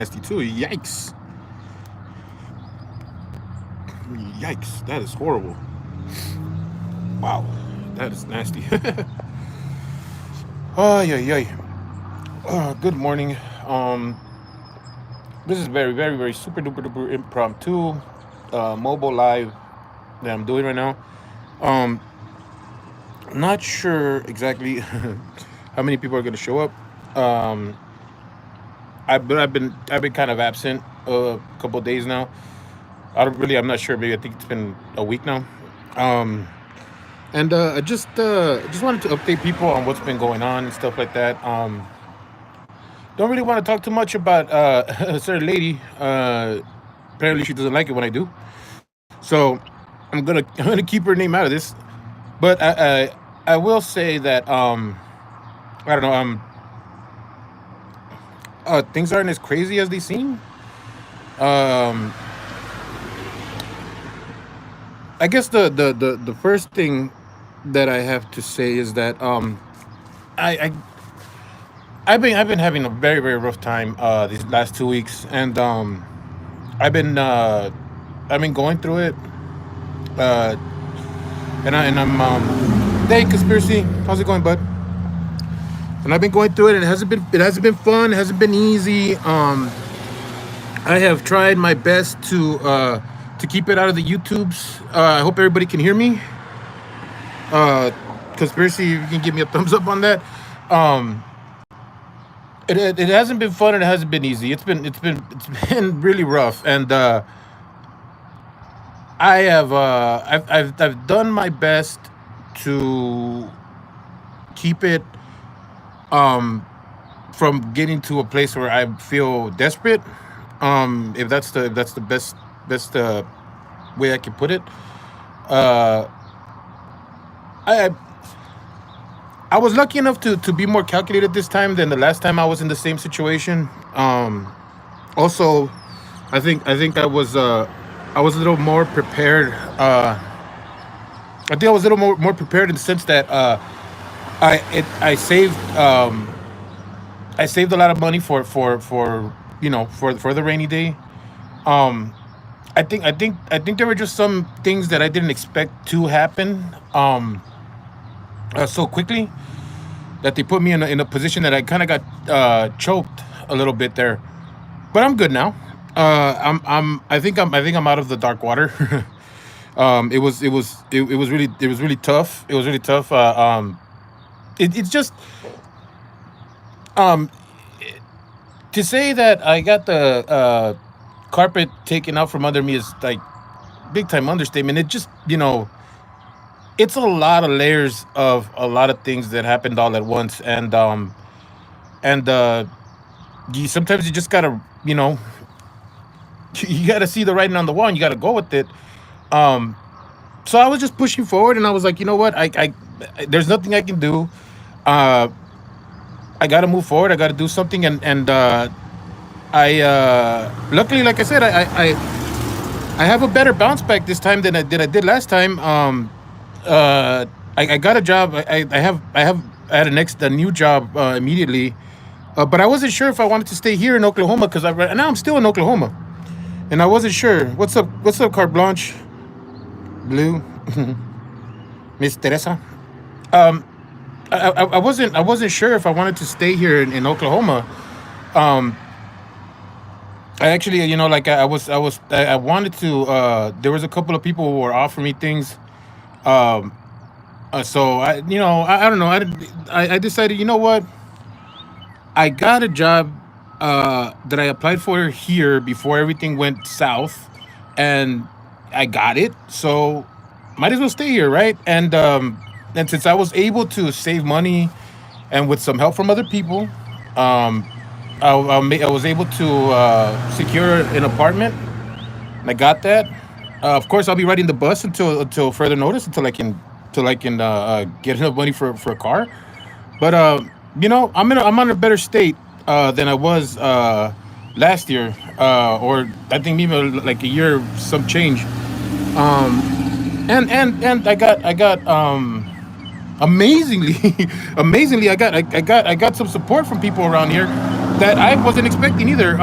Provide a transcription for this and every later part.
nasty too. Yikes. Yikes. That is horrible. Wow. That is nasty. Oh, yeah, yeah. Good morning. Um, this is very, very, very super duper duper impromptu mobile live that I'm doing right now. Um, not sure exactly how many people are going to show up. Um, I've been kind of absent a couple of days now. I'm not sure. Maybe I think it's been a week now. Um, and I just wanted to update people on what's been going on and stuff like that. Don't really want to talk too much about a certain lady. Apparently, she doesn't like it when I do. So I'm gonna keep her name out of this. But I will say that I don't know. Things aren't as crazy as they seem. Um, I guess the first thing that I have to say is that I I've been having a very very rough time these last 2 weeks, and I've been uh, I've been going through it, uh, and I'm hey conspiracy, how's it going, bud? And I've been going through it, and it hasn't been fun, it hasn't been easy. I have tried my best to keep it out of the YouTubes. I hope everybody can hear me. Uh, Conspiracy, you can give me a thumbs up on that. Um, it hasn't been fun and it hasn't been easy. It's been really rough, and I've done my best to keep it um from getting to a place where I feel desperate. If that's the best way I can put it. Uh, I I was lucky enough to be more calculated this time than the last time I was in the same situation. Also, I think I was a little more prepared. I think I was a little more prepared in the sense that I I saved a lot of money for for the rainy day. Um, I think there were just some things that I didn't expect to happen so quickly that they put me in a position that I kind of got choked a little bit there. But I'm good now. I think I'm out of the dark water. It was really tough. It was really tough. It's just um to say that I got the carpet taken out from under me is like big time understatement. It just it's a lot of layers of a lot of things that happened all at once, and sometimes you just gotta you gotta see the writing on the wall and you gotta go with it. Um, so I was just pushing forward, and I was like, you know what, there's nothing I can do. Uh, I gotta move forward. I gotta do something, and I luckily, like I said, I have a better bounce back this time than I did last time. I got a job. I had a new job immediately, but I wasn't sure if I wanted to stay here in Oklahoma because now I'm still in Oklahoma, and I wasn't sure. What's up? What's up, Carte Blanche, Blue, Miss Teresa? Um, I wasn't sure if I wanted to stay here in Oklahoma. Um, I actually, like I wanted to. There was a couple of people who were offering me things. Um, so I don't know. I decided, you know what? I got a job that I applied for here before everything went south, and I got it. So might as well stay here, right? And since I was able to save money and with some help from other people, um, I was able to secure an apartment, and I got that. Of course, I'll be riding the bus until further notice, until I can get enough money for a car. But I'm on a better state than I was last year, or I think maybe like a year some change. And I got amazingly amazingly I got some support from people around here that I wasn't expecting either.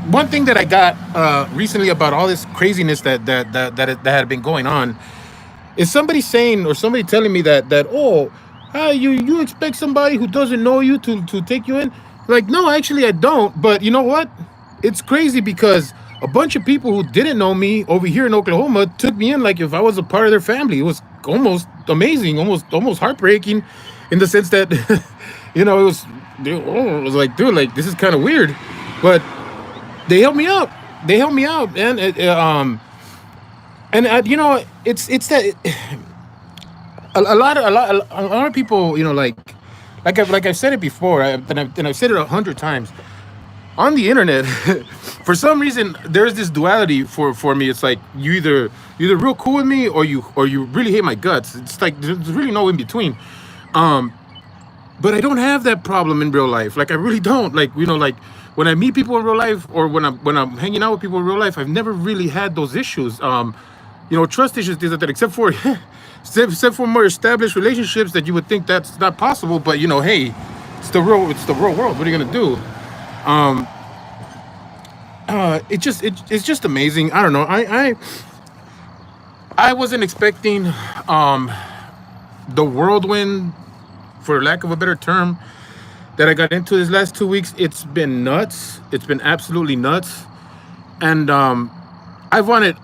One thing that I got recently about all this craziness that had been going on is somebody saying or somebody telling me that oh, you expect somebody who doesn't know you to take you in? Like, no, actually I don't. But you know what? It's crazy because a bunch of people who didn't know me over here in Oklahoma took me in like if I was a part of their family. It was almost amazing, almost heartbreaking, in the sense that it was. It was like, dude, like this is kind of weird, but they helped me out. They helped me out, man. It's that a lot of people, I've said it before, and I've said it 100 times on the internet. For some reason, there's this duality for me. It's like you're either real cool with me or you really hate my guts. It's like there's really no in between. Um, but I don't have that problem in real life. Like I really don't. Like when I meet people in real life or when I'm hanging out with people in real life, I've never really had those issues. Trust issues, things like that. Except for except for more established relationships that you would think that's not possible. But hey, it's the real world. What are you gonna do? Um, it's just amazing. I don't know. I wasn't expecting um the whirlwind, for lack of a better term, that I got into this last 2 weeks. It's been nuts. It's been absolutely nuts. And I've wanted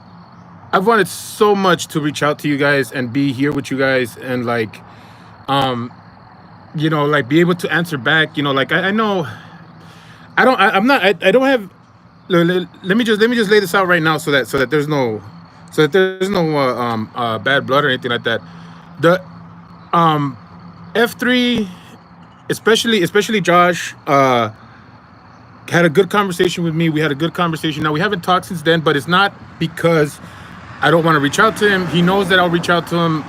I've wanted so much to reach out to you guys and be here with you guys and um like be able to answer back. I know I'm not I don't have let me just lay this out right now so that there's no bad blood or anything like that. The um F3, especially Josh, had a good conversation with me. We had a good conversation. Now we haven't talked since then, but it's not because I don't want to reach out to him. He knows that I'll reach out to him.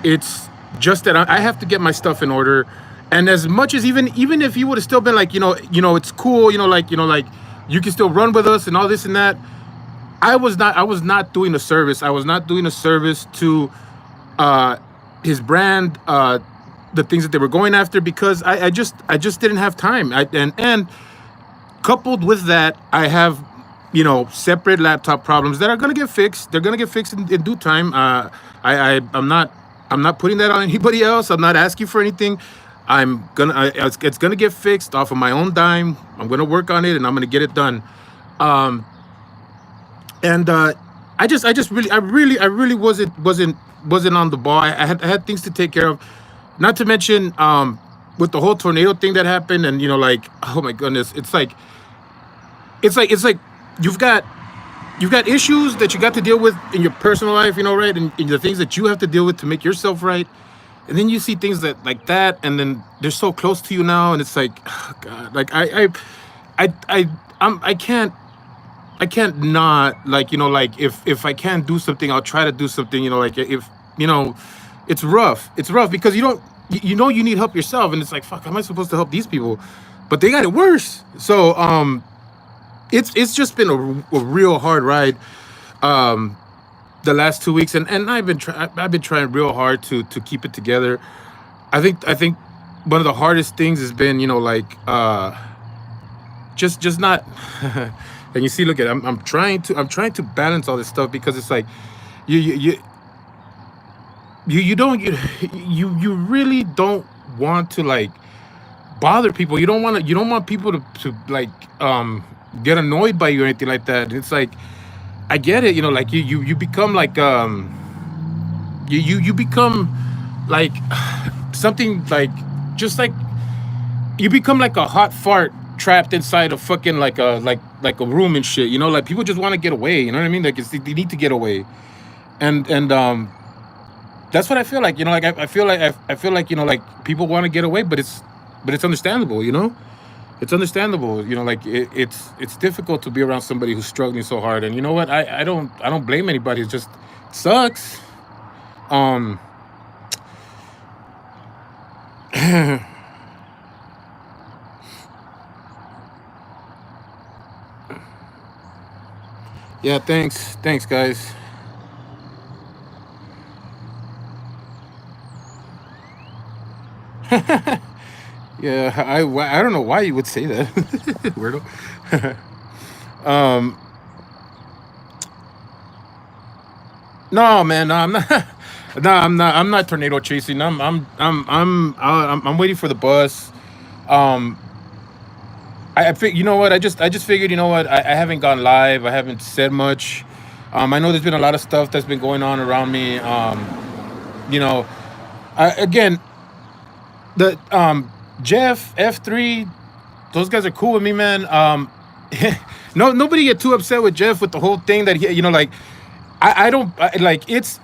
It's just that I have to get my stuff in order. And as much as even if he would have still been like, it's cool, you can still run with us and all this and that. I was not doing a service. I was not doing a service to uh his brand, the things that they were going after, because I just didn't have time. And coupled with that, I have separate laptop problems that are gonna get fixed. They're gonna get fixed in due time. I'm not putting that on anybody else. I'm not asking for anything. It's gonna get fixed off of my own dime. I'm gonna work on it and I'm gonna get it done. Um, and I really wasn't on the ball. I had things to take care of. Not to mention with the whole tornado thing that happened, and oh my goodness, it's like you've got you've got issues that you got to deal with in your personal life, right, and the things that you have to deal with to make yourself right, and then you see things that like that, and then they're so close to you now, and it's like, oh God, like I can't not, if I can't do something, I'll try to do something, if you know it's rough because you need help yourself, and it's like, fuck, how am I supposed to help these people? But they got it worse. So it's just been a real hard ride, um the last 2 weeks, and I've been trying real hard to keep it together. I think one of the hardest things has been, just not. And you see, look at, I'm trying to balance all this stuff, because it's like you you you you don't you really don't want to, like, bother people. You don't want people to like get annoyed by you or anything like that. It's like, I get it, like you become like, you become like something, like, just like you become like a hot fart trapped inside a fucking, like a room and shit. Like, people just want to get away. You know what I mean? Like, they need to get away, and that's what I feel like. I feel like like people want to get away, but it's understandable. It's understandable. Like, it's difficult to be around somebody who's struggling so hard. And you know what? I don't blame anybody. It just sucks. Um, yeah. Thanks, guys. Yeah, I don't know why you would say that, weirdo. um, no, man, no, I'm not. No, I'm not. I'm not tornado chasing. I'm waiting for the bus. Um, you know what? I just figured. You know what? I haven't gone live. I haven't said much. I know there's been a lot of stuff that's been going on around me. You know, again, the Jeff F3, those guys are cool with me, man. No, nobody get too upset with Jeff with the whole thing that he, like, I don't like it's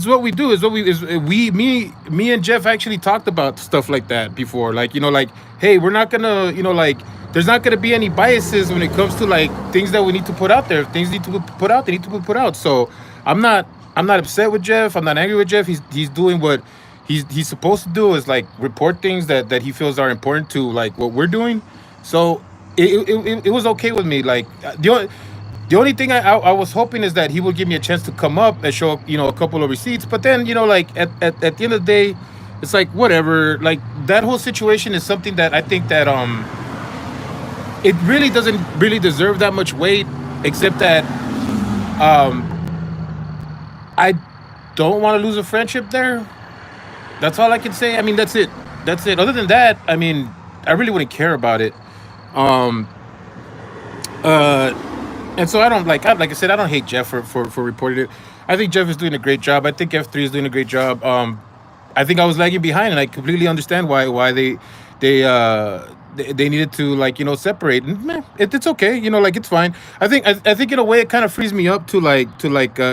what we do is what we is we me and Jeff actually talked about stuff like that before, like, like, hey, we're not gonna, like, there's not gonna be any biases when it comes to like things that we need to put out there. If things need to be put out, they need to be put out. So i'm not I'm not upset with Jeff. I'm not angry with Jeff. He's doing what he's supposed to do, is like report things that he feels are important to like what we're doing. So it was okay with me. Like, the only thing I was hoping is that he would give me a chance to come up and show, a couple of receipts. But then, like, at the end of the day, it's like whatever. Like, that whole situation is something that I think that it really doesn't really deserve that much weight, except that um I don't want to lose a friendship there. That's all I can say. I mean, that's it. That's it. Other than that, I mean, I really wouldn't care about it. Um uh and so I don't like I said, I don't hate Jeff for reporting it. I think Jeff is doing a great job. I think F3 is doing a great job. I think I was lagging behind, and I completely understand why they needed to, like, separate. And meh, it's okay. Like, it's fine. I think in a way it kind of frees me up to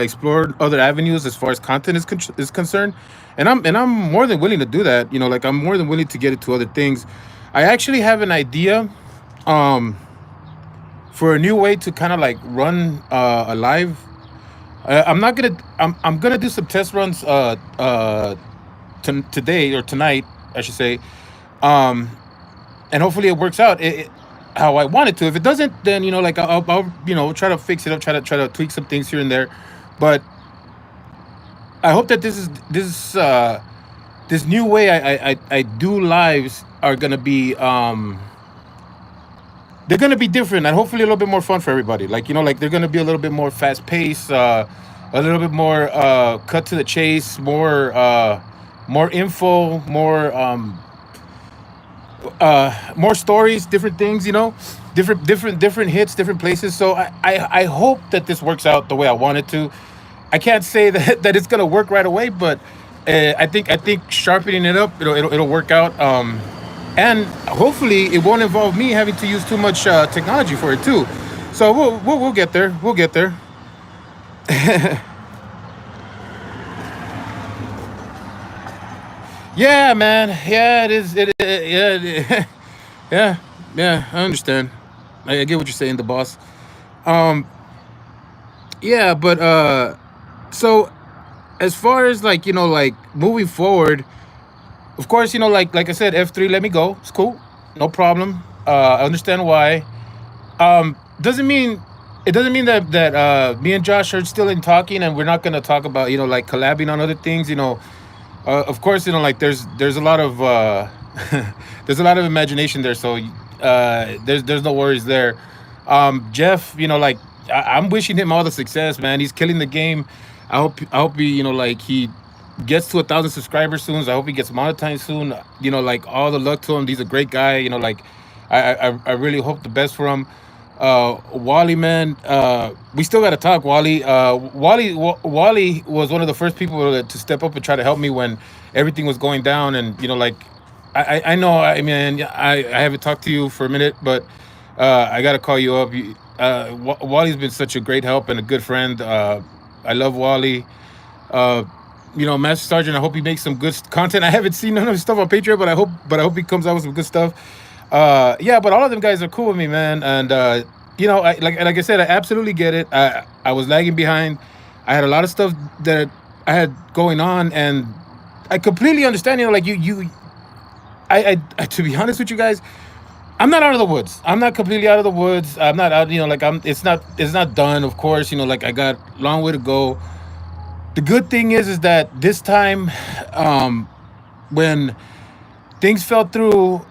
explore other avenues as far as content is concerned, and I'm more than willing to do that. Like, I'm more than willing to get into other things. I actually have an idea. Um, for a new way to kind of like run a live. I'm gonna do some test runs today or tonight, I should say, um, and hopefully it works out how I want it to. If it doesn't, then like I'll try to fix it up, try to tweak some things here and there. But I hope that this new way I do lives are gonna be they're gonna be different, and hopefully a little bit more fun for everybody. Like, like, they're gonna be a little bit more fast paced, a little bit more cut to the chase, more info, more stories, different things, different hits, different places. So I hope that this works out the way I want it to. I can't say that it's gonna work right away, but I think sharpening it up, it'll work out. And hopefully it won't involve me having to use too much technology for it too. So we'll get there. We'll get there. Yeah, man. Yeah, it is. Yeah, yeah, yeah. I understand. I get what you're saying, the boss. Um, yeah, but so as far as, like, like, moving forward, of course, like I said, F3 let me go. It's cool, no problem. I understand why. Doesn't mean that me and Josh are still in talking, and we're not gonna talk about, like, collabing on other things. Of course, like, there's a lot of there's a lot of imagination there, so there's no worries there. Jeff, like, I'm wishing him all the success, man. He's killing the game. I hope he, like, he gets to 1,000 subscribers soon. So I hope he gets monetized soon. Like, all the luck to him. He's a great guy. Like, I really hope the best for him. Wally, man, we still got to talk. Wally was one of the first people to step up and try to help me when everything was going down. And, like, I know, I mean, I haven't talked to you for a minute, but I got to call you up. Wally's been such a great help and a good friend. I love Wally. Uh, Master Sergeant, I hope he makes some good content. I haven't seen none of his stuff on Patreon, but I hope he comes out with some good stuff. Yeah, but all of them guys are cool with me, man. And like I said, I absolutely get it. I was lagging behind. I had a lot of stuff that I had going on, and I completely understand. Like, to be honest with you guys, I'm not out of the woods. I'm not completely out of the woods. I'm not out. Like, It's not done. Of course, like, I got a long way to go. The good thing is that this time, when things fell through,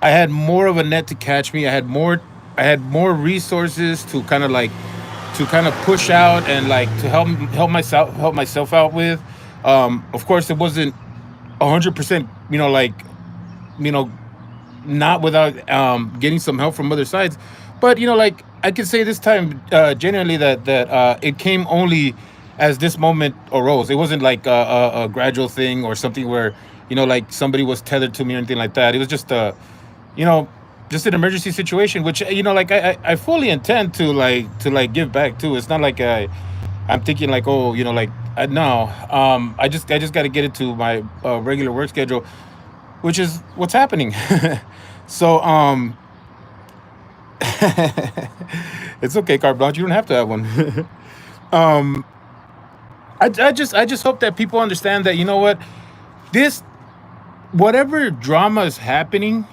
I had more of a net to catch me. I had more resources to kind of like to kind of push out and like to help myself out with. Of course, it wasn't 100%. You know, not without getting some help from other sides. But like I could say this time, genuinely that it came only as this moment arose. It wasn't like a gradual thing or something where like somebody was tethered to me or anything like that. It was just you know just an emergency situation, which like I fully intend to like give back to. It's not like I'm thinking like, oh, like no. I just got to get into my regular work schedule, which is what's happening. So it's okay, carte blanche. You don't have to have one. I just hope that people understand that this whatever drama is happening,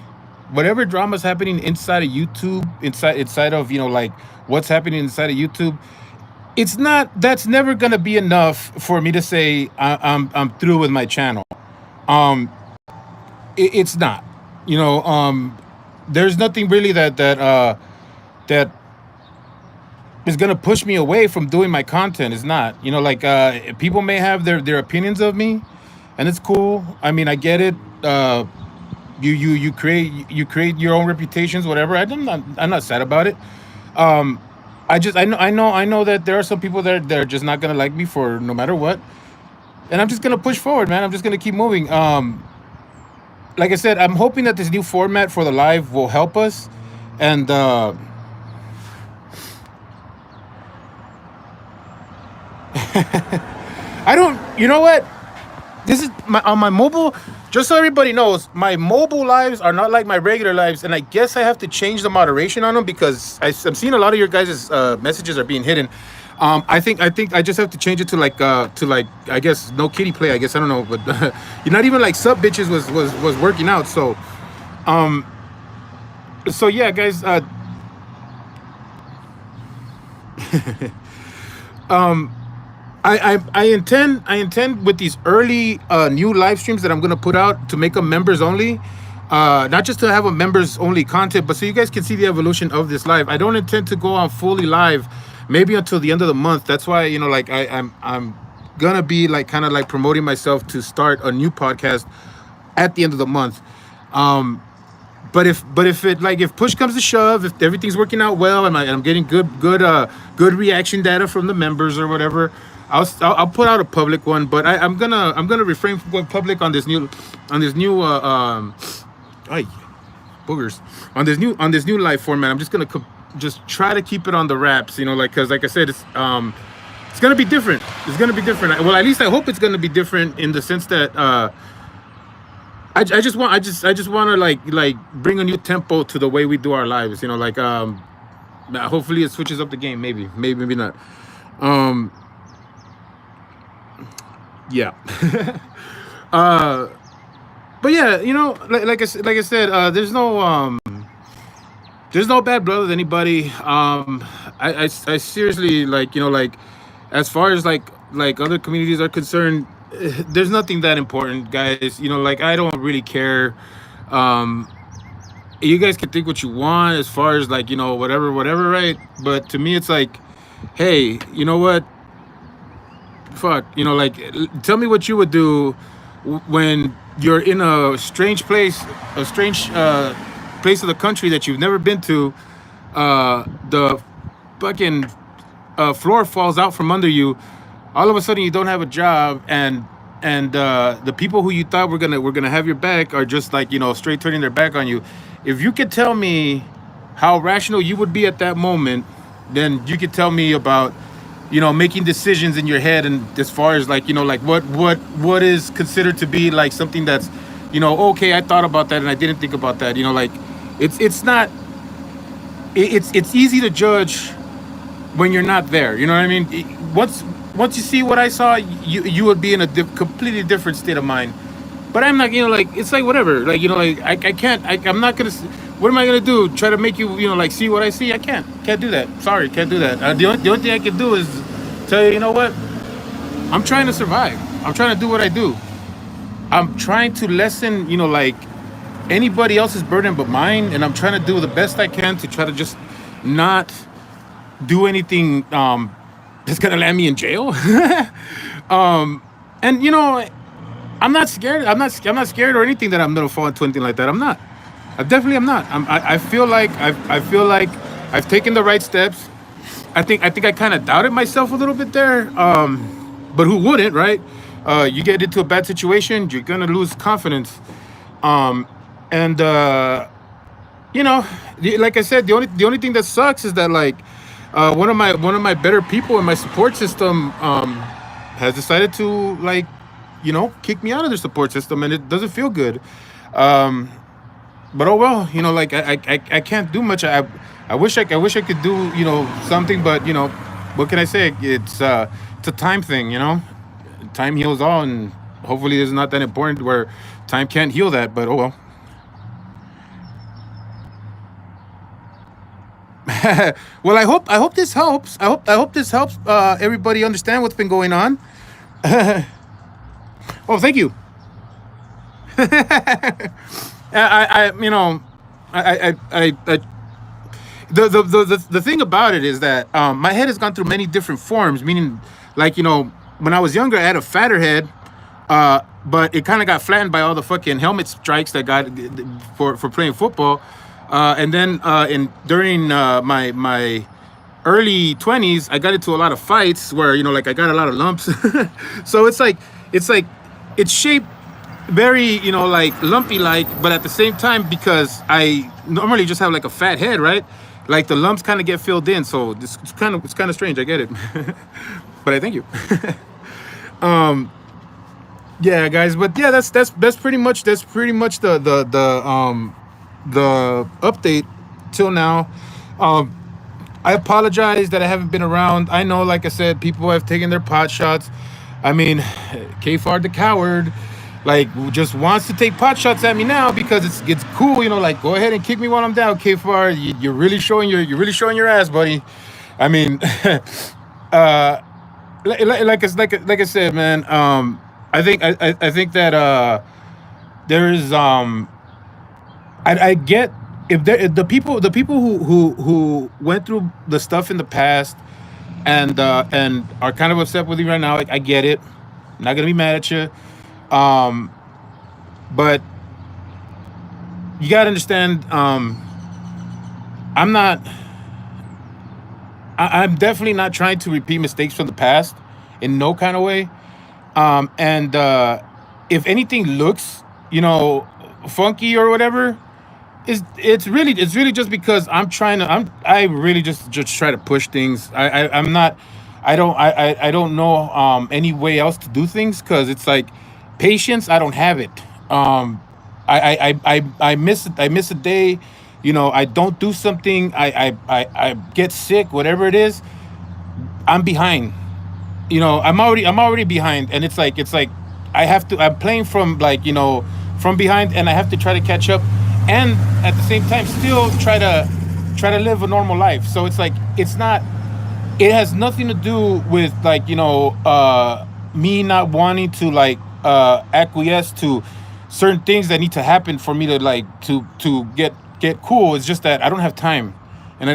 inside of YouTube, inside of like what's happening inside of YouTube, it's not that's never gonna be enough for me to say I'm through with my channel. Um, it's not. There's nothing really that is gonna push me away from doing my content. It's not. Like people may have their opinions of me, and it's cool. I mean, I get it. You create your own reputations, whatever. I'm not sad about it. Um, I know that there are some people that are just not gonna like me for no matter what, and I'm just gonna push forward, man. I'm just gonna keep moving. Like I said, I'm hoping that this new format for the live will help us, and I don't. You know what? This is on my mobile. Just so everybody knows, my mobile lives are not like my regular lives, and I guess I have to change the moderation on them because I'm seeing a lot of your guys' messages are being hidden. I think I just have to change it to like I guess no kitty play. I guess I don't know, but you're not even like sub bitches was working out. Um so yeah, guys. Um I intend with these early new live streams that I'm gonna put out to make them members only. Not just to have a members only content, but so you guys can see the evolution of this live. I don't intend to go on fully live, maybe until the end of the month. That's why like I'm gonna be like kind of like promoting myself to start a new podcast at the end of the month. Um, but if it like if push comes to shove, if everything's working out well and I'm getting good reaction data from the members or whatever, I'll put out a public one. But I'm gonna refrain from going public on this new ay, boogers on this new live format. I'm just gonna just try to keep it on the wraps, like because like I said, it's gonna be different. It's gonna be different. Well, at least I hope it's gonna be different in the sense that I just want to like bring a new tempo to the way we do our lives. Like hopefully it switches up the game. Maybe not. Um, yeah. uh, but yeah, like I said, there's no bad blood with anybody. I seriously like as far as like other communities are concerned, there's nothing that important, guys. Like I don't really care. Um, you guys can think what you want as far as like whatever, right? But to me, it's like, hey, you know what? Fuck, like tell me what you would do when you're in a strange place of the country that you've never been to. The fucking floor falls out from under you. All of a sudden, you don't have a job, and the people who you thought were gonna have your back are just like straight turning their back on you. If you could tell me how rational you would be at that moment, then you could tell me about making decisions in your head, and as far as like like what is considered to be like something that's okay, I thought about that and I didn't think about that. Like it's not it's easy to judge when you're not there. You know what I mean? Once you see what I saw, you would be in a completely different state of mind. But I'm not, like it's like whatever. Like like I can't. I'm not gonna. What am I gonna do? Try to make you like see what I see? I can't do that. Sorry, can't do that. The only thing I can do is tell you, what? I'm trying to survive. I'm trying to do what I do. I'm trying to lessen, like anybody else's burden but mine, and I'm trying to do the best I can to try to just not do anything that's gonna land me in jail. And I'm not scared. I'm not scared or anything that I'm gonna fall into anything like that. I'm not. I definitely am not. I feel like I feel like I've taken the right steps. I think I kind of doubted myself a little bit there. But who wouldn't, right? You get into a bad situation, you're gonna lose confidence. And like I said, the only thing that sucks is that like one of my better people in my support system has decided to like kick me out of their support system, and it doesn't feel good. Um, but oh well, like I can't do much. I wish I could do something, but what can I say? It's a time thing. Time heals all, and hopefully it's not that important where time can't heal that. But oh well. Well, I hope this helps. I hope this helps everybody understand what's been going on. Oh, thank you. I you know I the thing about it is that my head has gone through many different forms. Meaning, like when I was younger, I had a fatter head, but it kind of got flattened by all the fucking helmet strikes that got for playing football. And then during my early 20s, I got into a lot of fights where like I got a lot of lumps. So it's shaped very like lumpy like, but at the same time, because I normally just have like a fat head, right? Like the lumps kind of get filled in, so it's kind of strange. I get it. But I thank you. Yeah, guys, but yeah, that's pretty much the update till now. I apologize that I haven't been around. I know, like I said, people have taken their pot shots. I mean, Kfar the coward, like, just wants to take pot shots at me now because it's cool, like, go ahead and kick me while I'm down, Kfar. You're really showing your ass, buddy. I mean, like I said, man. I think that there is I get if the people who went through the stuff in the past and are kind of upset with you right now. I get it. I'm not gonna be mad at you. Um, but you gotta understand. I'm not. I'm definitely not trying to repeat mistakes from the past in no kind of way. And if anything looks, funky or whatever, it's really just because I really just try to push things. I'm not. I don't know any way else to do things because it's like patience. I don't have it. I miss a day. I don't do something. I get sick. Whatever it is, I'm behind. I'm already behind, and it's like I'm playing from like from behind, and I have to try to catch up, and at the same time still try to live a normal life. So it's like it has nothing to do with like me not wanting to like acquiesce to certain things that need to happen for me to like to get cool. It's just that I don't have time, and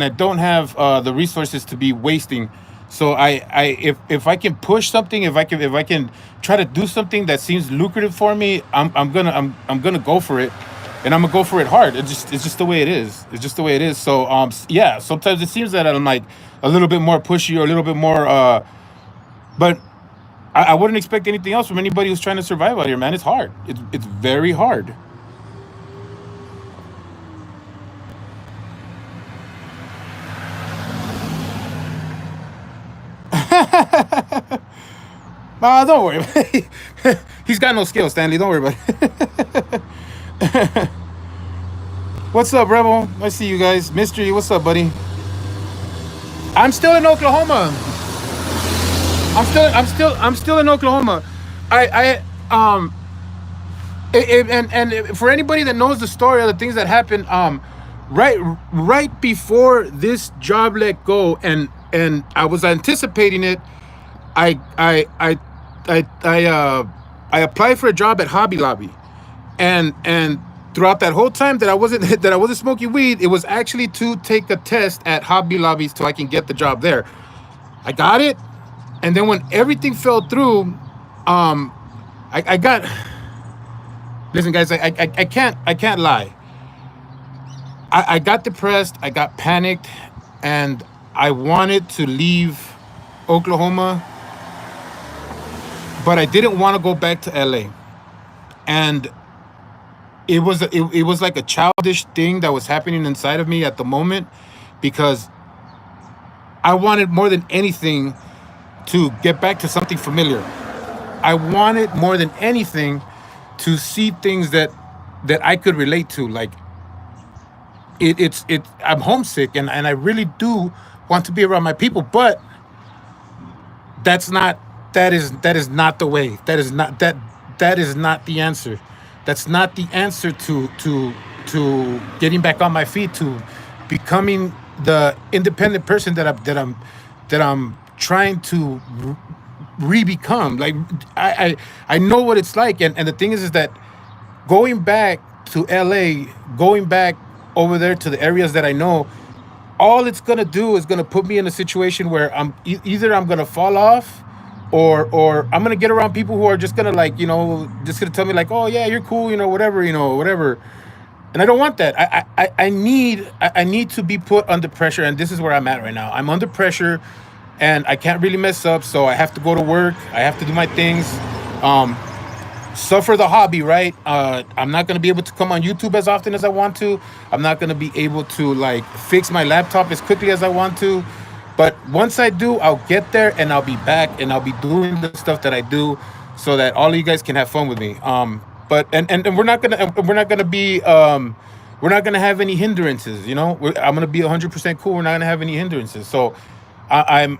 I don't have the resources to be wasting. So if I can push something, if I can try to do something that seems lucrative for me, I'm gonna go for it, and I'm gonna go for it hard. It's just the way it is. It's just the way it is. So yeah, sometimes it seems that I'm like a little bit more pushy or a little bit more but I wouldn't expect anything else from anybody who's trying to survive out here, man. It's hard. It's very hard. Don't worry. He's got no skill, Stanley. Don't worry about it. What's up, Rebel? I see you guys. Mystery, what's up, buddy? I'm still in Oklahoma. I'm still in Oklahoma. I and for anybody that knows the story of the things that happened, right before this job let go, and I was anticipating it. I I I I applied for a job at Hobby Lobby, and throughout that whole time that I wasn't that I wasn't smoking weed, it was actually to take a test at Hobby Lobby so I can get the job there. I got it, and then when everything fell through, I got. Listen, guys, I can't lie. I got depressed, I got panicked, and I wanted to leave Oklahoma, but I didn't want to go back to LA. And it was like a childish thing that was happening inside of me at the moment, because I wanted more than anything to get back to something familiar. I wanted more than anything to see things that I could relate to. Like it's I'm homesick, and I really do want to be around my people, but that's not that is not the way. That is not the answer. That's not the answer to getting back on my feet, to becoming the independent person that I'm trying to re-become. Like I know what it's like, and the thing is that going back to LA, going back over there to the areas that I know, all it's gonna do is gonna put me in a situation where either I'm gonna fall off, or I'm gonna get around people who are just gonna, like, just gonna tell me like, oh yeah, you're cool, whatever. And I don't want that. I need to be put under pressure, and this is where I'm at right now. I'm under pressure, and I can't really mess up, so I have to go to work. I have to do my things. Suffer the hobby, right? I'm not going to be able to come on YouTube as often as I want to. I'm not going to be able to, like, fix my laptop as quickly as I want to. But once I do, I'll get there, and I'll be back, and I'll be doing the stuff that I do, so that all of you guys can have fun with me. But we're not gonna be we're not gonna have any hindrances. I'm gonna be 100% cool. We're not gonna have any hindrances. So I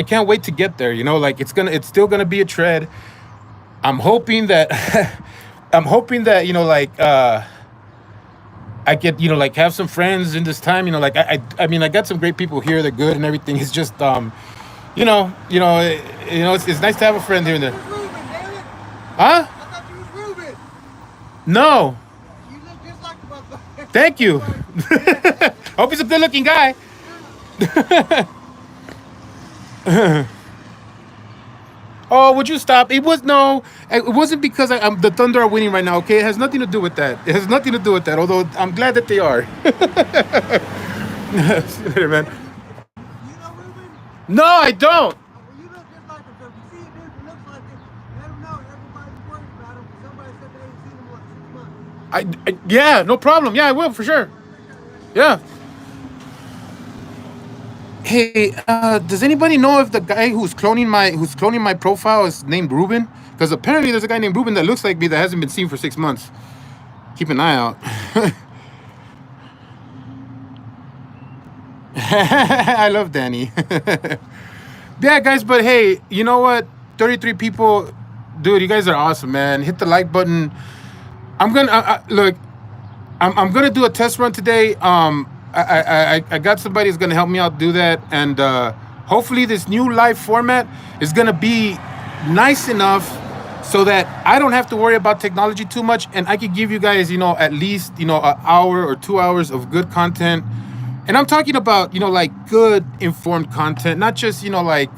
can't wait to get there. Like, it's still gonna be a tread. I'm hoping that like, I get, like, have some friends in this time. Like, I mean, I got some great people here. They're good and everything. It's just it's nice to have a friend here and there. Ruben, damn it. Huh? I thought you was Ruben. No. You look just like the motherfucker. Thank you. Hope he's a good looking guy. Oh, would you stop? It wasn't because the Thunder are winning right now, okay? It has nothing to do with that. It has nothing to do with that, although I'm glad that they are. See you later, man. You know Ruben? No, I don't. Well, you look just like him. So if you see a dude that looks like him, let him know everybody's worried about him. Somebody said they ain't seen him in like 6 months. Yeah, no problem. Yeah, I will, for sure. Yeah. Hey, does anybody know if the guy who's cloning my profile is named Ruben? Because apparently there's a guy named Ruben that looks like me that hasn't been seen for 6 months. Keep an eye out. I love Danny. Yeah, guys, but hey, you know what? 33 people, dude, you guys are awesome, man. Hit the like button. I'm gonna look. I'm gonna do a test run today. I got somebody who's gonna help me out do that, and hopefully this new live format is gonna be nice enough so that I don't have to worry about technology too much, and I could give you guys, at least, an hour or 2 hours of good content. And I'm talking about, like, good informed content, not just, like,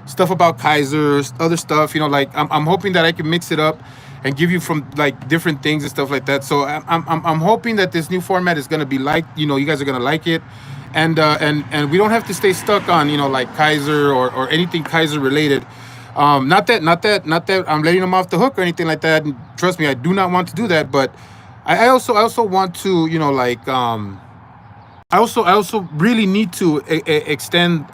stuff about Kaiser, other stuff, like, I'm hoping that I can mix it up and give you from, like, different things and stuff like that. So I'm hoping that this new format is gonna be like, you guys are gonna like it, and we don't have to stay stuck on, like, Kaiser or anything Kaiser related. Not that I'm letting them off the hook or anything like that. And trust me, I do not want to do that. But I also want to, like, I also really need to extend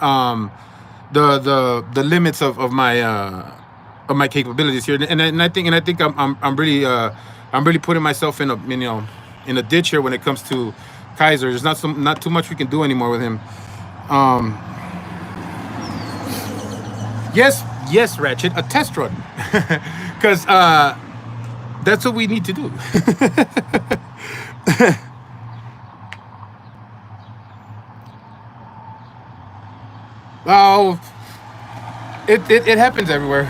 the limits of my capabilities here, and I think I'm really putting myself in a ditch here when it comes to Kaiser. There's not too much we can do anymore with him. Yes, Ratchet, a test run, because that's what we need to do. Oh, it happens everywhere.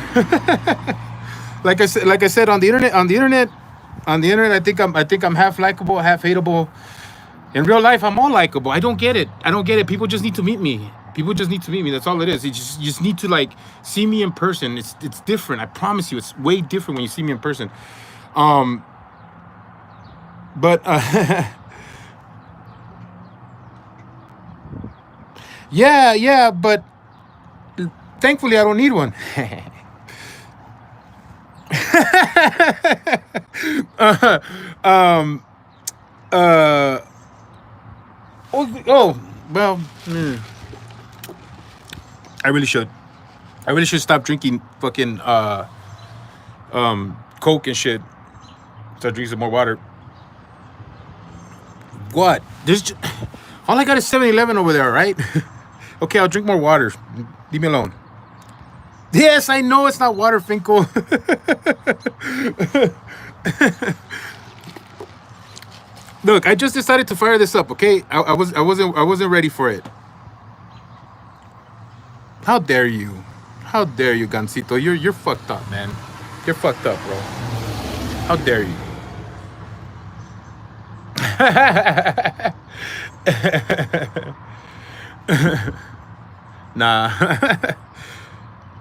Like I said, on the internet, On the internet, I think I'm half likable, half hateable. In real life, I'm all likable. I don't get it. I don't get it. People just need to meet me. People just need to meet me. That's all it is. You just need to like see me in person. It's different. I promise you, it's way different when you see me in person. Um, but yeah, yeah. But thankfully, I don't need one. um. Uh. Oh. Well. I really should. I really should stop drinking fucking Coke and shit. Start drinking some more water. What? All I got is 7-Eleven over there, right? Okay, I'll drink more water. Leave me alone. Yes, I know it's not water, Finkel. Look, I just decided to fire this up. Okay, I wasn't ready for it. How dare you? How dare you, Gansito? You're fucked up, man. You're fucked up, bro. How dare you? Nah.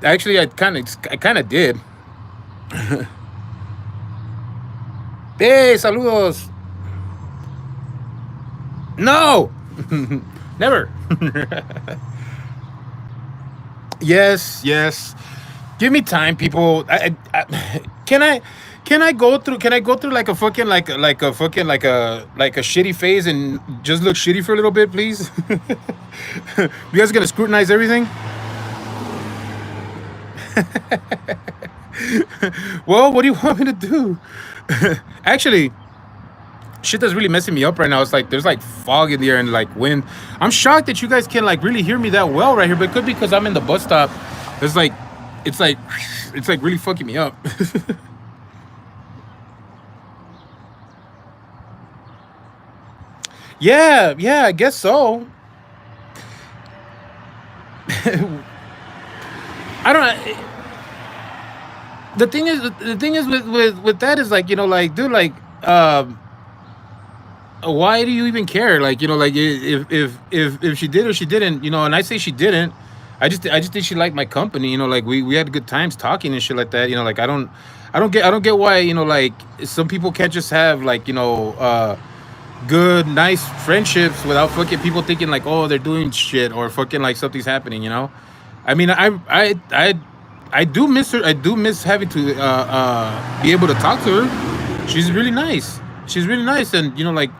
Actually, I kind of did. Hey, saludos. No, never. Yes, yes. Give me time, people. Can I go through? Can I go through like a fucking like a fucking like a shitty phase and just look shitty for a little bit, please? You guys are gonna scrutinize everything? Well, what do you want me to do? Actually, shit that's really messing me up right now. It's like there's like fog in the air and like wind. I'm shocked that you guys can like really hear me that well right here, but it could be because I'm in the bus stop. It's like it's like really fucking me up. Yeah, yeah, I guess so. I don't. The thing is with that is like like dude like why do you even care? Like like if she did or she didn't, and I say she didn't. I just think she liked my company. Like we had good times talking and shit like that. Like I don't get why like some people can't just have like good nice friendships without fucking people thinking like oh they're doing shit or fucking like something's happening. I mean I do miss her. I do miss having to be able to talk to her. She's really nice. She's really nice, and like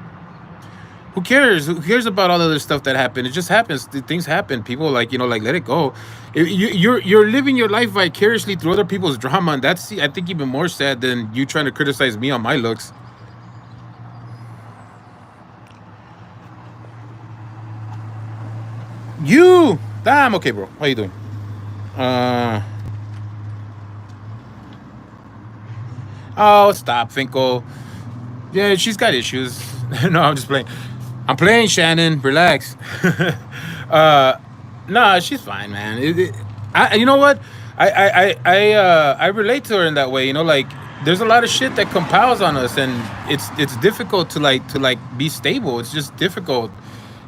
who cares? Who cares about all the other stuff that happened? It just happens. Things happen. People like like let it go. You're living your life vicariously through other people's drama, and that's I think even more sad than you trying to criticize me on my looks. I'm okay, bro. How you doing? Uh. Oh, stop, Finkel. Yeah, she's got issues. No, I'm just playing. I'm playing, Shannon. Relax. uh, nah, she's fine, man. You know what? I relate to her in that way. Like there's a lot of shit that compiles on us, and it's difficult to like be stable. It's just difficult.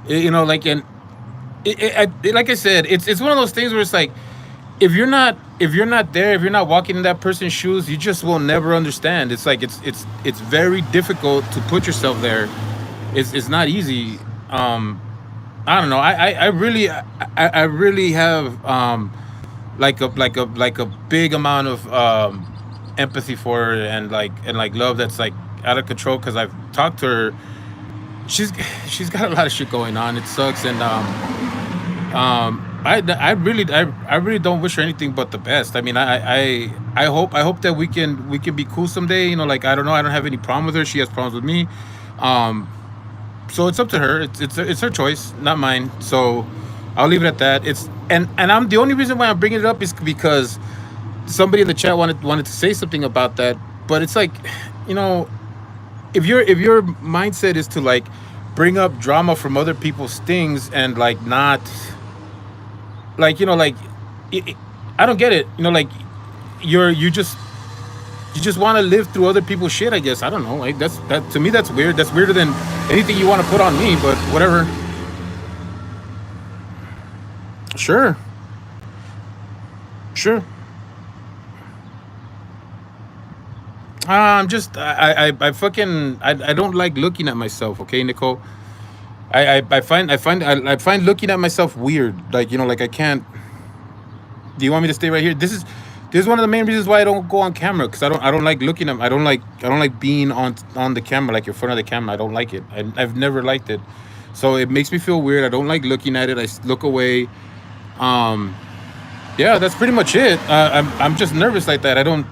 Like and like I said, it's one of those things where it's like if you're not there, if you're not walking in that person's shoes, you just will never understand. It's like it's very difficult to put yourself there. It's not easy. I don't know. I really have like a big amount of empathy for her and like love that's like out of control because I've talked to her. She's got a lot of shit going on. It sucks and I really don't wish her anything but the best. I mean, I hope that we can be cool someday. Like I don't know. I don't have any problem with her. She has problems with me. So it's up to her. It's her choice, not mine. So I'll leave it at that. And I'm the only reason why I'm bringing it up is because somebody in the chat wanted to say something about that. But it's like, if your mindset is to like bring up drama from other people's things and like not like like I don't get it. Like you just You just want to live through other people's shit, I guess. I don't know. Like that to me, that's weird. That's weirder than anything you want to put on me. But whatever. Sure, sure. I'm just I fucking I don't like looking at myself. Okay, Nicole. I find looking at myself weird. Like, like I can't. Do you want me to stay right here? This is one of the main reasons why I don't go on camera, because I don't like looking at. I don't like being on the camera, like in front of the camera. I don't like it. I've never liked it, so it makes me feel weird. I don't like looking at it. Look away. Um, yeah, that's pretty much it. I'm just nervous like that. I don't,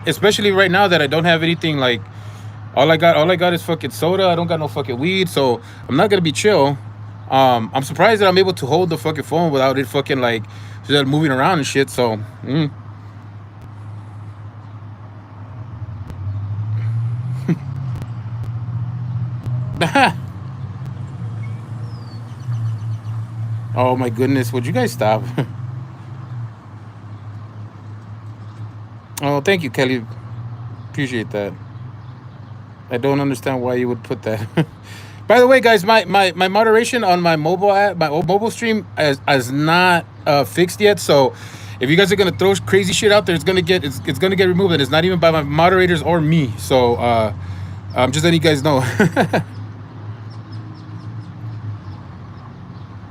especially right now that I don't have anything like. All I got is fucking soda. I don't got no fucking weed, so I'm not gonna be chill. I'm surprised that I'm able to hold the fucking phone without it fucking like just moving around and shit. So, oh my goodness, would you guys stop? Oh, thank you, Kelly. Appreciate that. I don't understand why you would put that. By the way, guys, my moderation on my mobile app, my mobile stream is not fixed yet. So if you guys are gonna throw crazy shit out there, it's gonna get removed, and it's not even by my moderators or me. So I'm just letting you guys know.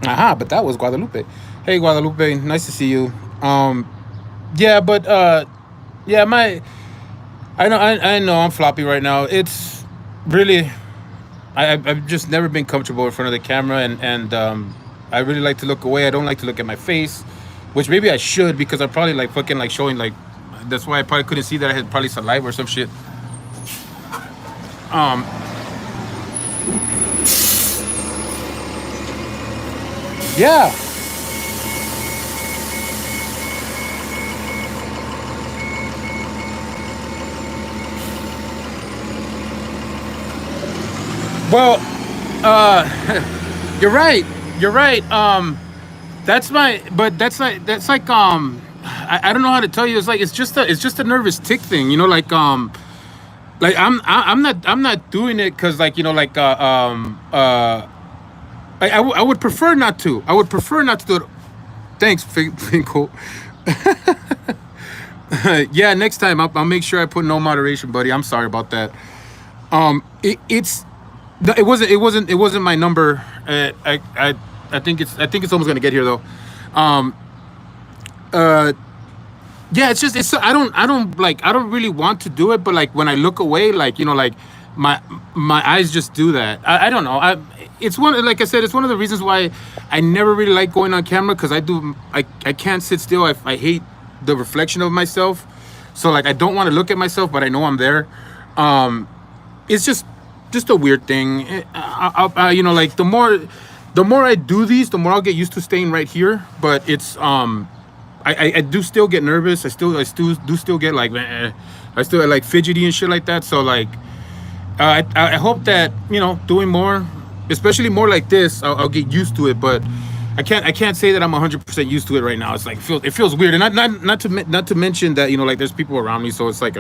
Aha, but that was Guadalupe. Hey, Guadalupe, nice to see you. Yeah, but yeah, I know I'm floppy right now. It's really I've just never been comfortable in front of the camera, and I really like to look away. I don't like to look at my face, which maybe I should, because I'm probably like fucking like showing like, that's why I probably couldn't see that I had probably saliva or some shit. Um, yeah. Well, you're right. You're right. That's like I don't know how to tell you. It's like it's just a nervous tick thing. Like I'm not doing it because like I would prefer not to. I would prefer not to do it. Thanks, Finkel. Yeah, next time I'll make sure I put no moderation, buddy. I'm sorry about that. It's it wasn't my number. I think it's almost gonna get here though. Um, uh, yeah, it's I don't really want to do it, but like when I look away, like like my my eyes just do that. I don't know. It's one, like I said, it's one of the reasons why I never really like going on camera, because I can't sit still. I hate the reflection of myself, so like I don't want to look at myself, but I know I'm there. Um, it's just a weird thing. Like the more I do these, the more I'll get used to staying right here. But it's I do still get nervous. I still get like I still like fidgety and shit like that. So like I hope that doing more, especially more like this, I'll get used to it. But I can't say that I'm 100% used to it right now. It's like it feels weird, and not to mention that like there's people around me, so it's like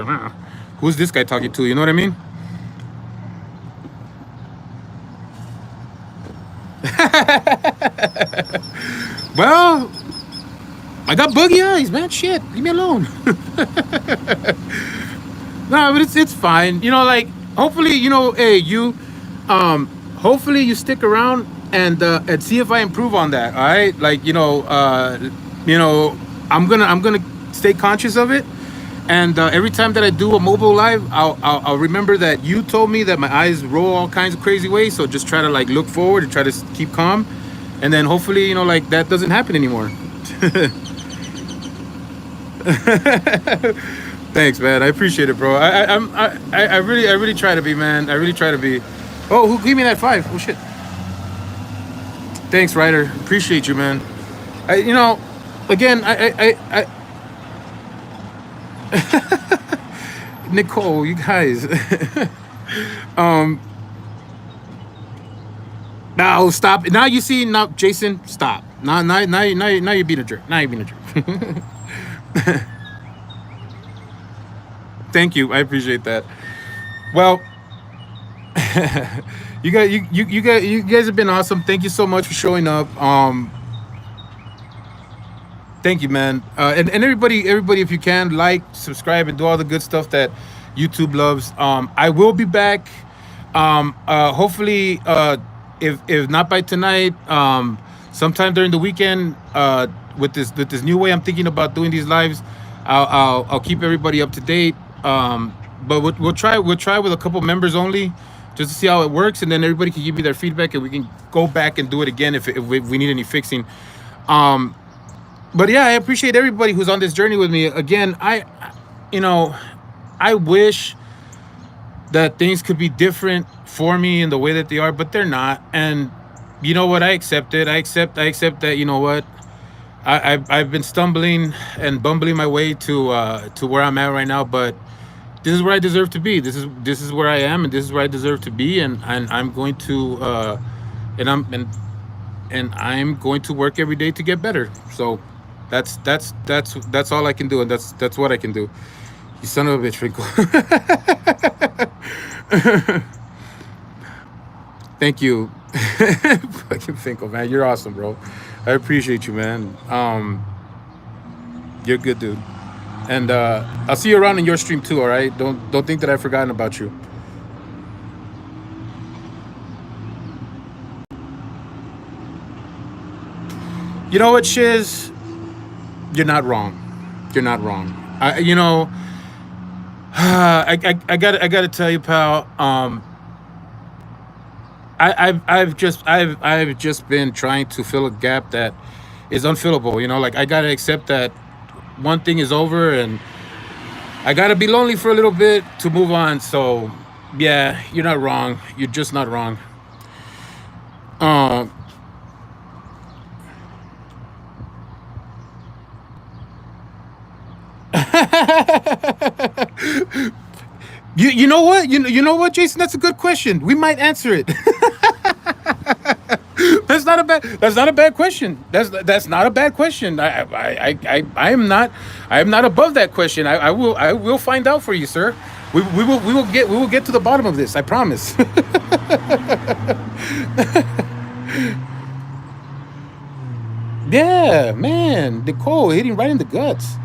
who's this guy talking to? You know what I mean? Well, I got boogie eyes, man. Shit, leave me alone. No, but it's fine. Like hopefully, hey, hopefully you stick around and see if I improve on that. All right, like I'm gonna stay conscious of it, and every time that I do a mobile live, I'll remember that you told me that my eyes roll all kinds of crazy ways. So just try to like look forward and try to keep calm, and then hopefully like that doesn't happen anymore. Thanks, man. I appreciate it, bro. I really try to be, man. I really try to be. Oh, who gave me that 5? Oh shit. Thanks, Ryder. Appreciate you, man. Again, Nicole, you guys. um, Now stop. Now you see. Now, Jason, stop. Now you're being a jerk. Now you're being a jerk. Thank you. I appreciate that. Well, you guys have been awesome. Thank you so much for showing up. Thank you, man. And everybody, if you can, like, subscribe, and do all the good stuff that YouTube loves. I will be back. Hopefully, if not by tonight, sometime during the weekend. With this new way I'm thinking about doing these lives, I'll keep everybody up to date. But we'll try with a couple members only, just to see how it works, and then everybody can give me their feedback, and we can go back and do it again if we need any fixing. Um, but yeah, I appreciate everybody who's on this journey with me. Again, you know, I wish that things could be different for me in the way that they are, but they're not. And you know what? I accept it. I accept that. You know what? I've been stumbling and bumbling my way to where I'm at right now, but this is where I deserve to be. This is where I am, and this is where I deserve to be. And I'm going to and I'm going to work every day to get better. So that's all I can do, and that's what I can do. You son of a bitch, Finkel. Thank you. Fucking Finkel, man. You're awesome, bro. I appreciate you, man. You're a good dude. And I'll see you around in your stream too, all right? Don't think that I've forgotten about you. You know what, Shiz? You're not wrong. You're not wrong. I gotta tell you, pal. I've just been trying to fill a gap that is unfillable. Like, I gotta accept that one thing is over, and I gotta be lonely for a little bit to move on. So yeah, you're not wrong. You're just not wrong. Um, you know what? You know what, Jason? That's a good question. We might answer it. That's not a bad question. That's not a bad question. I am not above that question. I will find out for you, sir. We will get to the bottom of this. I promise. Yeah, man, Nicole hitting right in the guts.